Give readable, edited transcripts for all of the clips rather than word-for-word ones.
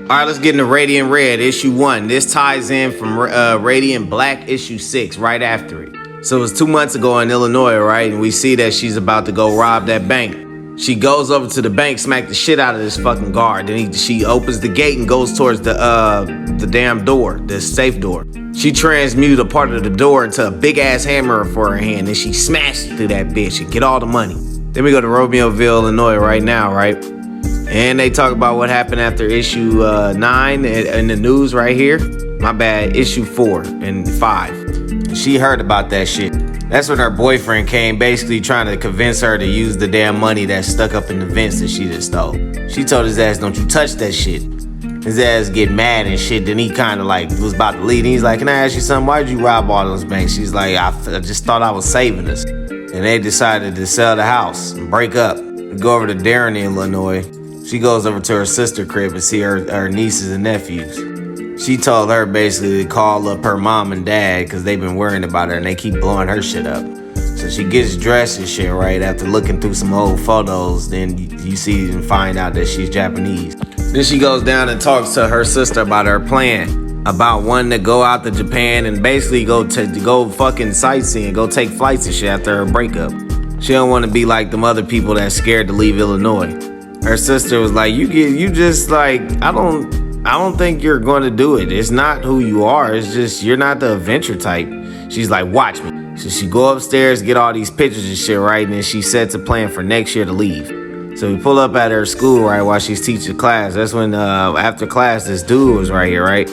Alright, let's get into Radiant Red, issue 1. This ties in from Radiant Black, issue 6, right after it. So it was 2 months ago in Illinois, right? And we see that she's about to go rob that bank. She goes over to the bank, smack the shit out of this fucking guard. Then she opens the gate and goes towards the damn door, the safe door. She transmutes a part of the door into a big ass hammer for her hand, and she smashes through that bitch and get all the money. Then we go to Romeoville, Illinois right now, right? And they talk about what happened after issue 9 in the news right here. My bad, issue 4 and 5. She heard about that shit. That's when her boyfriend came, basically trying to convince her to use the damn money that's stuck up in the vents that she just stole. She told his ass, don't you touch that shit. His ass get mad and shit. Then he kind of like was about to leave. And he's like, can I ask you something? Why'd you rob all those banks? She's like, I just thought I was saving us. And they decided to sell the house and break up. We go over to Darren, Illinois. She goes over to her sister's crib and see her nieces and nephews. She told her basically to call up her mom and dad because they've been worrying about her and they keep blowing her shit up. So she gets dressed and shit, right? After looking through some old photos, then you see and find out that she's Japanese. Then she goes down and talks to her sister about her plan, about wanting to go out to Japan and basically go fucking sightseeing, go take flights and shit after her breakup. She don't want to be like them other people that's scared to leave Illinois. Her sister was like, you just like, I don't think you're going to do it. It's not who you are. It's just, you're not the adventure type. She's like, watch me. So she go upstairs, get all these pictures and shit, right? And then she sets a plan for next year to leave. So we pull up at her school, right, while she's teaching class. That's when, after class, this dude was right here, right?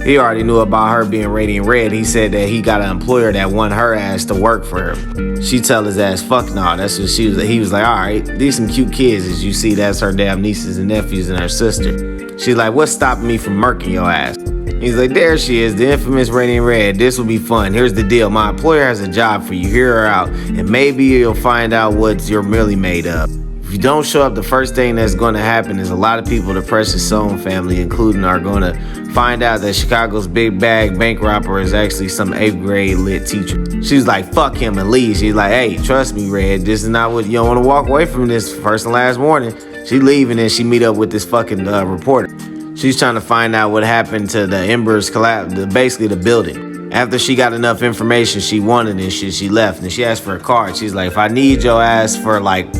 He already knew about her being Radiant Red. He said that he got an employer that wanted her ass to work for him. She tell his ass, fuck no. That's what he was like, all right, these some cute kids. As you see, that's her damn nieces and nephews and her sister. She's like, what's stopping me from murking your ass? He's like, there she is, the infamous Radiant Red. This will be fun. Here's the deal. My employer has a job for you. Hear her out, and maybe you'll find out what you're really made of. If you don't show up, the first thing that's going to happen is a lot of people, the Precious Sohn family including, are going to find out that Chicago's big bag bank robber is actually some 8th grade lit teacher. She's like, fuck him and leave. She's like, hey, trust me, Red, this is not what, you don't want to walk away from this first and last warning. She leaving and she meet up with this fucking reporter. She's trying to find out what happened to the Embers collapse, basically the building. After she got enough information she wanted and shit, she left and she asked for a card. She's like, if I need your ass for like,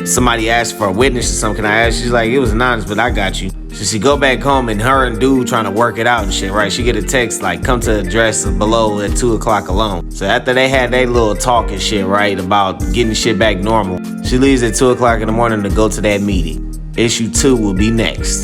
somebody asked for a witness or something, can I ask? She's like, it was anonymous, but I got you. So she go back home and her and dude trying to work it out and shit, right? She get a text like, come to the address below at 2 o'clock alone. So after they had their little talk and shit, right, about getting shit back normal, she leaves at 2 o'clock in the morning to go to that meeting. Issue 2 will be next.